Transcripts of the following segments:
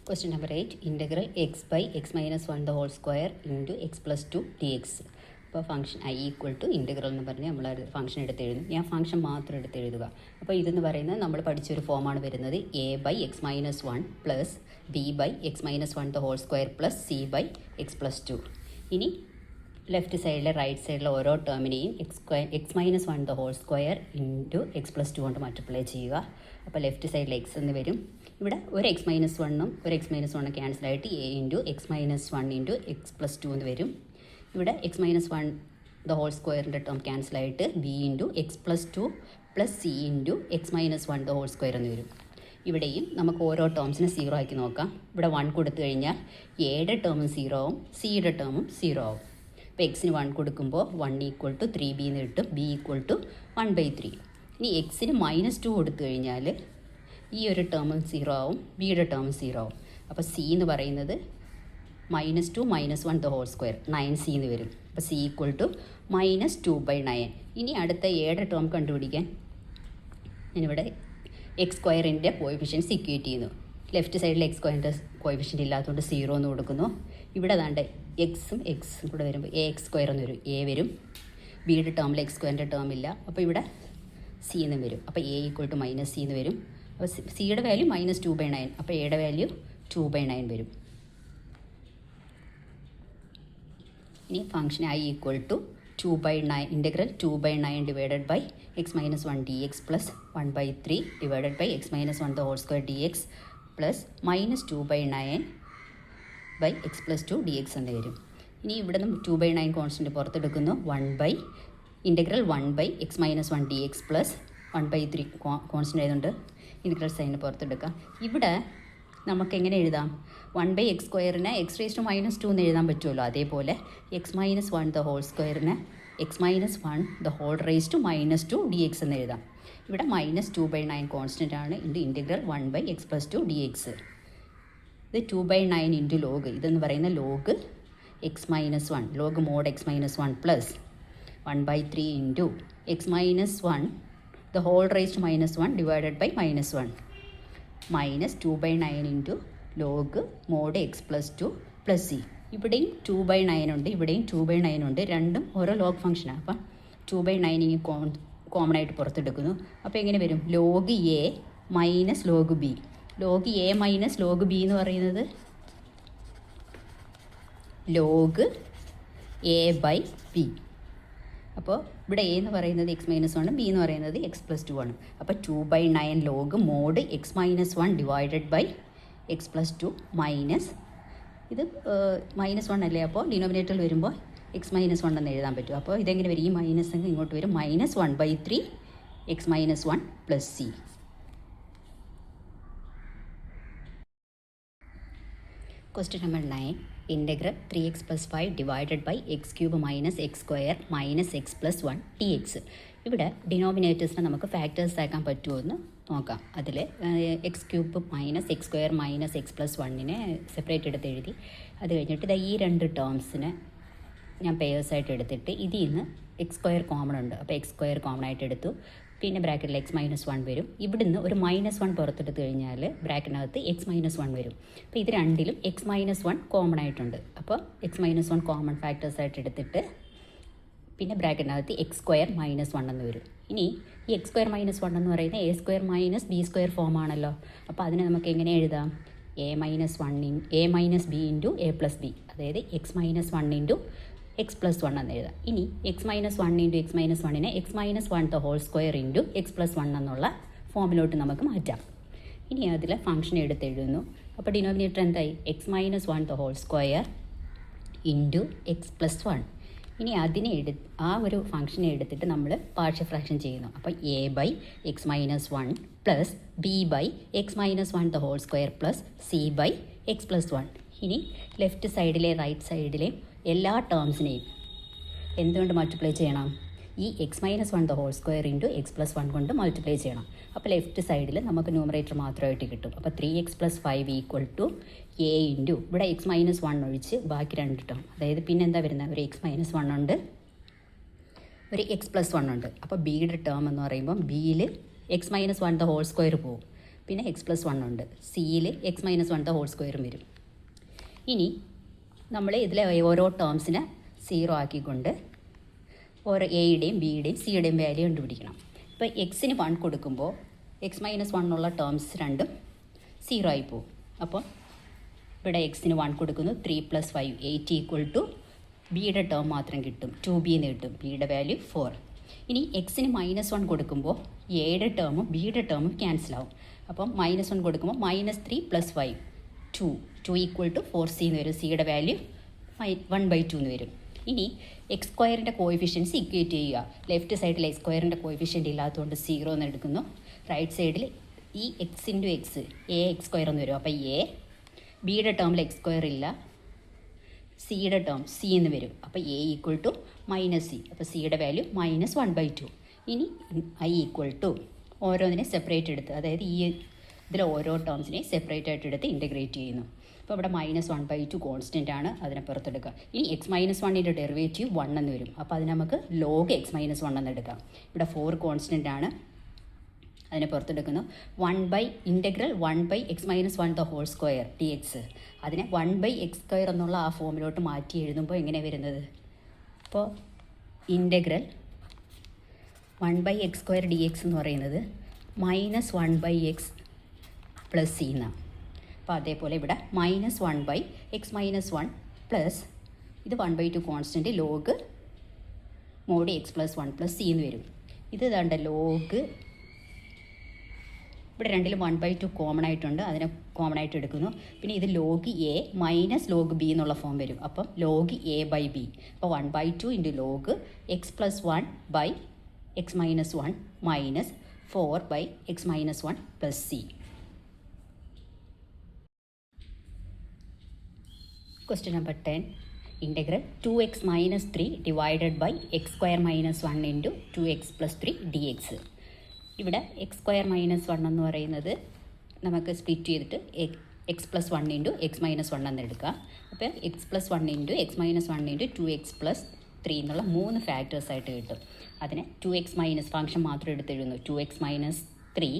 Question number 8. Integral x by x minus 1 the whole square into x plus 2 dx. അപ്പോൾ function I equal to integral എന്ന് പറഞ്ഞ് നമ്മൾ function എടുത്ത് എഴുതും. ഞാൻ ഫംഗ്ഷൻ മാത്രം എടുത്ത് എഴുതുക. അപ്പോൾ ഇതെന്ന് പറയുന്നത് നമ്മൾ പഠിച്ചൊരു ഫോമാണ് വരുന്നത് A by x minus 1 plus B by x minus 1 the whole square plus C by x plus 2. ഇനി ലെഫ്റ്റ് സൈഡിലെ റൈറ്റ് സൈഡിലെ ഓരോ ടേമിനെയും x minus 1 the whole square into x plus 2 കൊണ്ട് മൾട്ടിപ്ലൈ ചെയ്യുക. അപ്പോൾ ലെഫ്റ്റ് സൈഡിൽ എക്സ് എന്ന് വരും. ഇവിടെ ഒരു എക്സ് മൈനസ് 1ഉം ഒരു എക്സ് മൈനസ് 1 ക്യാൻസലായിട്ട് A into x minus 1 into x plus 2 എന്ന് വരും. ഇവിടെ എക്സ് മൈനസ് 1 ദ ഹോൾ സ്ക്വയറിൻ്റെ ടേം ക്യാൻസലായിട്ട് B into x plus 2 plus C into x minus 1 the whole square എന്ന് വരും. ഇവിടെയും നമുക്ക് ഓരോ ടേംസിനെ 0 ആക്കി നോക്കാം. ഇവിടെ 1 കൊടുത്തു കഴിഞ്ഞാൽ എയുടെ ടേമും 0 ആവും, സിയുടെ ടേമും 0 ആവും. ഇപ്പോൾ എക്സിന് 1 കൊടുക്കുമ്പോൾ 1 ഈക്വൽ ടു 3b എന്ന് കിട്ടും, ബി ഈക്വൽ ടു 1/3. ഇനി എക്സിന് -2 കൊടുത്തു കഴിഞ്ഞാൽ ഈ ഒരു ടേമും 0 ആവും, ബിയുടെ ടേമും 0 ആവും. അപ്പോൾ സി എന്ന് പറയുന്നത് -2 - 1 ദ ഹോൾ സ്ക്വയർ 9c എന്ന് വരും. അപ്പോൾ സി ഈക്വൽ ടു -2/9. ഇനി അടുത്ത എയുടെ ടേം കണ്ടുപിടിക്കാൻ ഞാനിവിടെ എക്സ് സ്ക്വയറിൻ്റെ കോയിഫിഷ്യൻസ് ഇക്വേറ്റ് ചെയ്യുന്നു. ലെഫ്റ്റ് സൈഡിൽ എക്സ് സ്ക്വയറിൻ്റെ കോയിഫിഷ്യൻ്റ് ഇല്ലാത്തതുകൊണ്ട് 0 എന്ന് കൊടുക്കുന്നു. ഇവിടെ ദാണ്ട് എക്സും കൂടെ വരുമ്പോൾ എ എക്സ് സ്ക്വയർ എന്ന് വരും, എ വരും. ബിയുടെ ടേമിൽ എക്സ് സ്ക്വയറിൻ്റെ ടേം ഇല്ല, അപ്പോൾ ഇവിടെ സി എന്ന് വരും. അപ്പോൾ എ ഈക്വൽ ടു -c എന്ന് വരും. അപ്പോൾ സിയുടെ വാല്യൂ -2/9, അപ്പോൾ എയുടെ വാല്യൂ 2/9 വരും. ഇനി function I equal to 2/9 integral 2/9 divided by x minus 1 d x plus 1/3 divided by x minus 1 the whole square d x plus -2/9 by x plus 2 d x എന്ന് വരും. ഇനി ഇവിടെ നിന്ന് 2/9 കോൺസ്റ്റൻറ്റ് പുറത്തെടുക്കുന്നു. Integral 1 x minus 1 d x plus 1/3 constant ആയതുകൊണ്ട് integral sign പുറത്തെടുക്കാം. ഇവിടെ നമുക്ക് എങ്ങനെ എഴുതാം? 1/x സ്ക്വയറിനെ x റേസ് ടു -2 എന്ന് എഴുതാൻ പറ്റുമല്ലോ. അതേപോലെ എക്സ് മൈനസ് 1 ദ ഹോൾ സ്ക്വയറിനെ x minus 1 the whole raise to -2 d x എന്ന് എഴുതാം. ഇവിടെ -2/9 കോൺസ്റ്റൻ്റ് ആണ് integral 1/x plus 2 d X. ഇത് 2/9 ഇൻറ്റു ലോഗ്, ഇതെന്ന് പറയുന്ന log X minus 1, log mod x minus 1 plus 1/3 into x minus 1 the whole raised to -1 divided by -1 minus 2/9 into log mod x plus 2 plus c. ഇവിടെയും 2/9 ഉണ്ട്, ഇവിടെയും 2/9 ഉണ്ട്. രണ്ടും ഓരോ log ഫംഗ്ഷനാണ്. അപ്പം 2/9 കോമൺ ആയിട്ട് പുറത്തെടുക്കുന്നു. അപ്പോൾ എങ്ങനെ വരും? Log A minus log B. Log A minus log B എന്ന് പറയുന്നത് ലോഗ് എ ബൈ ബി. അപ്പോൾ ഇവിടെ എ എന്ന് പറയുന്നത് എക്സ് മൈനസ് 1, ബി എന്ന് പറയുന്നത് എക്സ് പ്ലസ് 2 ആണ്. അപ്പോൾ 2/9 log mod x minus 1 divided by x plus 2 minus ഇത് -1 അല്ലേ, അപ്പോൾ ഡിനോമിനേറ്ററിൽ വരുമ്പോൾ എക്സ് മൈനസ് 1 എന്ന് എഴുതാൻ പറ്റും. അപ്പോൾ ഇതെങ്ങനെ വരും? ഈ മൈനസ് എങ്കിൽ ഇങ്ങോട്ട് വരും -1/3 X minus 1 plus C. Question number 9. Integral 3x plus 5 divided by x cube minus x square minus x plus 1 dx. ഇവിടെ ഡിനോമിനേറ്റേഴ്സിനെ നമുക്ക് ഫാക്ടേഴ്സ് ആക്കാൻ പറ്റുമോ എന്ന് നോക്കാം. അതിൽ x cube minus x square minus x plus 1നെ സെപ്പറേറ്റ് എടുത്ത് എഴുതി. അത് കഴിഞ്ഞിട്ട് ഇതാ ഈ രണ്ട് ടേംസിനെ ഞാൻ പെയേഴ്സായിട്ട് എടുത്തിട്ട് ഇതിൽ നിന്ന് എക്സ് സ്ക്വയർ കോമൺ ഉണ്ട്, അപ്പോൾ എക്സ് സ്ക്വയർ കോമൺ ആയിട്ട് എടുത്തു. പിന്നെ ബ്രാക്കറ്റിൽ എക്സ് മൈനസ് 1 വരും. ഇവിടുന്ന് ഒരു -1 പുറത്തെടുത്ത് കഴിഞ്ഞാൽ ബ്രാക്കറ്റിനകത്ത് എക്സ് മൈനസ് 1 വരും. അപ്പോൾ ഇത് രണ്ടിലും എക്സ് മൈനസ് 1 കോമൺ ആയിട്ടുണ്ട്. അപ്പോൾ എക്സ് മൈനസ് 1 കോമൺ ഫാക്ടേഴ്സ് ആയിട്ട് എടുത്തിട്ട് പിന്നെ ബ്രാക്കറ്റിനകത്ത് എക്സ് സ്ക്വയർ -1 എന്ന് വരും. ഇനി ഈ എക്സ് സ്ക്വയർ -1 എന്ന് പറയുന്നത് A square minus B square form ആണല്ലോ. അപ്പോൾ അതിനെ നമുക്ക് എങ്ങനെ എഴുതാം? A minus B into A plus B, അതായത് x minus 1 into x plus 1 എന്ന് എഴുതാം. ഇനി x minus 1 into x minus 1നെ x minus 1 the whole square into x plus 1 എന്നുള്ള ഫോമിലോട്ട് നമുക്ക് മാറ്റാം. ഇനി അതിൽ ഫംഗ്ഷൻ എടുത്ത് എഴുതുന്നു. അപ്പോൾ ഡിനോമിനേറ്റർ എന്തായി? X minus 1 the whole square into x plus 1. ഇനി ആ ഒരു ഫംഗ്ഷനെ എടുത്തിട്ട് നമ്മൾ പാർഷ്യൽ ഫ്രാക്ഷൻ ചെയ്യുന്നു. അപ്പോൾ A by x minus 1 plus B by x minus 1 the whole square plus C by x plus 1. ഇനി ലെഫ്റ്റ് സൈഡിലെ റൈറ്റ് സൈഡിലെ എല്ലാ ടേംസിനെയും എന്തുകൊണ്ട് മൾട്ടിപ്ലൈ ചെയ്യണം? ഈ x minus 1 the whole square into x plus 1 കൊണ്ട് മൾട്ടിപ്ലൈ ചെയ്യണം. അപ്പോൾ ലെഫ്റ്റ് സൈഡിൽ നമുക്ക് ന്യൂമറേറ്റർ മാത്രമായിട്ട് കിട്ടും. അപ്പോൾ 3x + 5 equal to A into ഇവിടെ എക്സ് മൈനസ് 1 ഒഴിച്ച് ബാക്കി രണ്ട് ടേം, അതായത് പിന്നെ എന്താ വരുന്നത്? ഒരു എക്സ് മൈനസ് 1 ഉണ്ട്, ഒരു എക്സ് പ്ലസ് 1 ഉണ്ട്. അപ്പോൾ ബിയുടെ ടേം എന്ന് പറയുമ്പം ബിയിൽ x minus 1 the whole square പോകും. പിന്നെ x+1 ഉണ്ട്. സിയിൽ x-1² വരും. ഇനി നമ്മൾ ഇതിലെ ഓരോ ടേംസിനെ 0 ആക്കിക്കൊണ്ട് ഓരോ എയുടെയും ബിയുടെയും സിയുടെയും വാല്യൂ കണ്ടുപിടിക്കണം. ഇപ്പോൾ എക്സിന് 1 കൊടുക്കുമ്പോൾ x-1 ഉള്ള ടേംസ് രണ്ടും 0 ആയി പോകും. അപ്പോൾ ഇവിടെ എക്സിന് 1 കൊടുക്കുന്നു, 3 + 5 8 = ബിയുടെ ടേം മാത്രം കിട്ടും, 2b എന്ന് കിട്ടും. ബിയുടെ വാല്യൂ 4. ഇനി എക്സിന് -1 കൊടുക്കുമ്പോൾ എയുടെ ടേമും ബിയുടെ ടേമും ക്യാൻസൽ ആവും. അപ്പം -1 കൊടുക്കുമ്പോൾ -3 + 5 2 2 = 4c എന്ന് വരും. സിയുടെ വാല്യൂ 1/2 എന്ന് വരും. ഇനി x² കോഎഫിഷ്യൻസ് ഇക്വേറ്റ് ചെയ്യുക. ലെഫ്റ്റ് സൈഡിൽ x² കോഎഫിഷ്യൻ്റ് ഇല്ലാത്തതുകൊണ്ട് 0 എന്ന് എടുക്കുന്നു. റൈറ്റ് സൈഡിൽ ഈ x × x ax² എന്ന് വരും. അപ്പോൾ എ, ബിയുടെ ടേമിൽ x² ഇല്ല, സിയുടെ ടേം സി എന്ന് വരും. അപ്പോൾ a = -c. അപ്പോൾ സിയുടെ വാല്യൂ -1/2. ഇനി i ഓരോന്നിനെ സെപ്പറേറ്റ് എടുത്ത്, അതായത് ഈ ഇതിലെ ഓരോ ടേംസിനെ സെപ്പറേറ്റ് ആയിട്ട് എടുത്ത് ഇൻറ്റഗ്രേറ്റ് ചെയ്യുന്നു. അപ്പോൾ ഇവിടെ -1/2 കോൺസ്റ്റൻ്റ് ആണ്, അതിനെ പുറത്തെടുക്കുക. ഇനി x-1ൻ്റെ ഡെറിവേറ്റീവ് 1 എന്ന് വരും. അപ്പോൾ അതിന് നമുക്ക് log x-1 എന്ന് എടുക്കാം. ഇവിടെ 4 കോൺസ്റ്റൻ്റ് ആണ്, അതിനെ പുറത്തെടുക്കുന്നു. 1/(1/x-1) dx. അതിനെ 1/x² എന്നുള്ള ആ ഫോമിലോട്ട് മാറ്റി എഴുതുമ്പോൾ എങ്ങനെയാണ് വരുന്നത്? അപ്പോൾ ഇൻ്റഗ്രൽ 1/x² dx എന്ന് പറയുന്നത് -1/x + c എന്നാണ്. അപ്പോൾ അതേപോലെ ഇവിടെ -1/x-1 പ്ലസ് ഇത് 1/2 constant log mod x+1 + c എന്ന് വരും. ഇത് ഇതാണ്ട് ലോഗ്, ഇവിടെ രണ്ടിലും 1/2 കോമൺ ആയിട്ടുണ്ട്, അതിനെ കോമൺ ആയിട്ട് എടുക്കുന്നു. പിന്നെ ഇത് log a - log b എന്നുള്ള ഫോം വരും. അപ്പം log a/b. അപ്പോൾ 1/2 × log x+1 / x-1 - 4/x-1 + c. Question number 10. Integral 2x - 3 divided by x² - 1 into 2x + 3 dx. ഇവിടെ x² - 1 എന്ന് പറയുന്നത് നമുക്ക് സ്പ്ലിറ്റ് ചെയ്തിട്ട് x+1 into x-1 എന്ന് എടുക്കാം. അപ്പോൾ x+1 into x-1 into 2x + 3 എന്നുള്ള 3 ഫാക്ടേഴ്സ് ആയിട്ട് കിട്ടും. അതിനെ 2x - ഫംഗ്ഷൻ മാത്രം എടുത്തെഴുതുന്നു. 2x - 3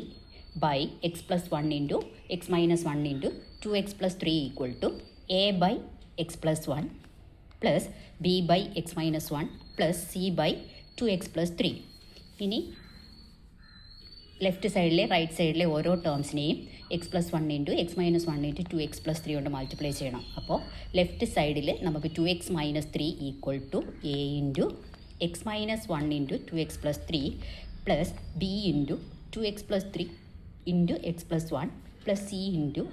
by x+1 into x-1 into 2x + 3 = a/x+1 plus b/x-1 plus c/2x + 3. ഇനി ലെഫ്റ്റ് സൈഡിലെ റൈറ്റ് സൈഡിലെ ഓരോ ടേംസിനെയും x+1 into x-1 into 2x + 3 കൊണ്ട് മൾട്ടിപ്ലൈ ചെയ്യണം. അപ്പോൾ ലെഫ്റ്റ് സൈഡിൽ നമുക്ക് 2x - 3 = a into x-1 into 2x + 3 plus b into 2x + 3 into x+1 plus c into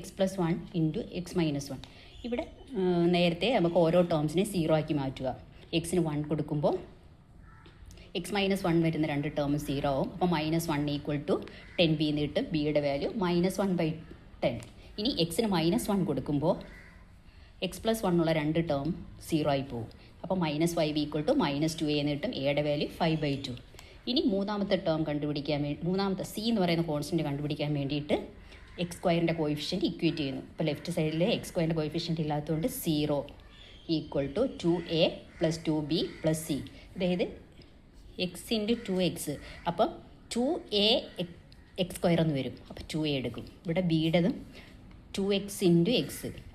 x+1 into x-1. ഇവിടെ നേരത്തെ നമുക്ക് ഓരോ ടേംസിനെ 0 ആക്കി മാറ്റുക. എക്സിന് 1 കൊടുക്കുമ്പോൾ x-1 വരുന്ന രണ്ട് ടേം 0 ആവും. അപ്പോൾ -1 = 10b എന്ന് കിട്ടും. ബിയുടെ വാല്യൂ -1/10. ഇനി എക്സിന് -1 കൊടുക്കുമ്പോൾ x+1 ഉള്ള രണ്ട് ടേം 0 ആയി പോകും. അപ്പോൾ -5 = -2a എന്ന് കിട്ടും. എയുടെ വാല്യൂ 5/2. ഇനി മൂന്നാമത്തെ ടേം കണ്ടുപിടിക്കാൻ വേണ്ടി, മൂന്നാമത്തെ സി എന്ന് പറയുന്ന കോൺസ്റ്റൻറ്റ് കണ്ടുപിടിക്കാൻ വേണ്ടിയിട്ട് x² കോയിഫിഷ്യൻറ്റ് ഇക്വേറ്റ് ചെയ്യുന്നു. ഇപ്പോൾ ലെഫ്റ്റ് സൈഡിൽ x² കോയിഫിഷ്യൻറ്റ് ഇല്ലാത്തതുകൊണ്ട് 0 = 2a + 2b + c. അതായത് x × 2x. അപ്പം 2a x² എന്ന് വരും. അപ്പോൾ 2a എടുക്കും. ഇവിടെ ബിയുടേതും 2x × x.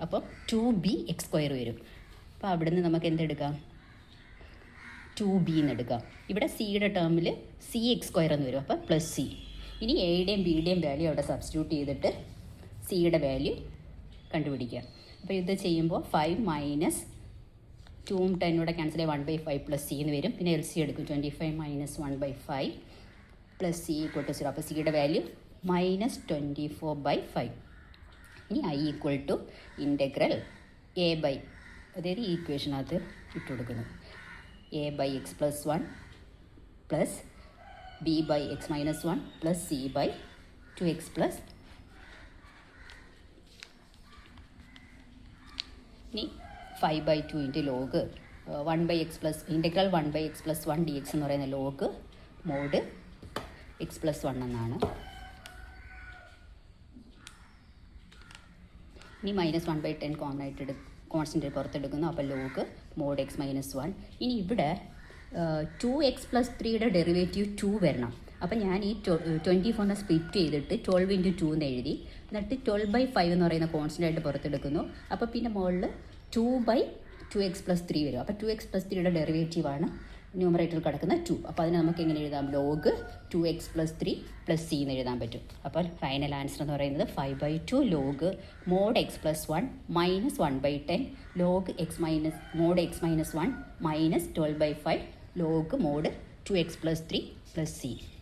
അപ്പം 2b x² വരും. അപ്പോൾ അവിടെ നിന്ന് നമുക്ക് എന്തെടുക്കാം? 2b എന്ന് എടുക്കാം. ഇവിടെ സിയുടെ ടേമിൽ c x² എന്ന് വരും. അപ്പോൾ +c. ഇനി എയുടെയും ബിയുടെയും വാല്യൂ അവിടെ സബ്സ്റ്റിറ്റ്യൂട്ട് ചെയ്തിട്ട് സിയുടെ വാല്യൂ കണ്ടുപിടിക്കാം. അപ്പോൾ ഇത് ചെയ്യുമ്പോൾ 5 - 2ഉം 10 കൂടെ ക്യാൻസൽ ആയി 1/5 + c എന്ന് വരും. പിന്നെ LC എടുക്കും. 25 - 1/5 + c = 0. അപ്പോൾ സിയുടെ വാല്യൂ -24/5. ഇനി i = ഇൻ്റഗ്രൽ a/, അതായത് ഈ ഇക്വേഷനകത്ത് ഇട്ട് കൊടുക്കുന്നു. a/x+1 plus b/x-1 plus c/2x plus. ഇനി 5/2 × log 1/x plus integral 1/x+1 dx എന്ന് പറയുന്ന ലോഗ് mod x+1 എന്നാണ്. ഇനി -1/10 കോമൺ ആയിട്ട് കോൺസ്റ്റൻറ്റ് പുറത്തെടുക്കുന്നു. അപ്പോൾ ലോഗ് mod x - 1. ഇനി ഇവിടെ 2x + 3യുടെ ഡെറിവേറ്റീവ് 2 വരണം. അപ്പോൾ ഞാൻ ഈ 24 സ്പ്ലിറ്റ് ചെയ്തിട്ട് 12 ഇൻറ്റു 2 എന്ന് എഴുതി. എന്നിട്ട് 12/5 എന്ന് പറയുന്ന കോൺസ്റ്റൻ്റ് ആയിട്ട് പുറത്തെടുക്കുന്നു. അപ്പോൾ പിന്നെ മുകളിൽ 2/2x+3 വരും. അപ്പോൾ 2x+3യുടെ ഡെറിവേറ്റീവാണ് ന്യൂമറേറ്ററിൽ കിടക്കുന്ന 2. അപ്പോൾ അതിന് നമുക്ക് എങ്ങനെ എഴുതാം? ലോഗ് 2x+3 + c എന്ന് എഴുതാൻ പറ്റും. അപ്പോൾ ഫൈനൽ ആൻസർ എന്ന് പറയുന്നത് 5/2 log mod x+1 - 1/10 log mod x - 1 - 12/5 log mod 2x+3 + c.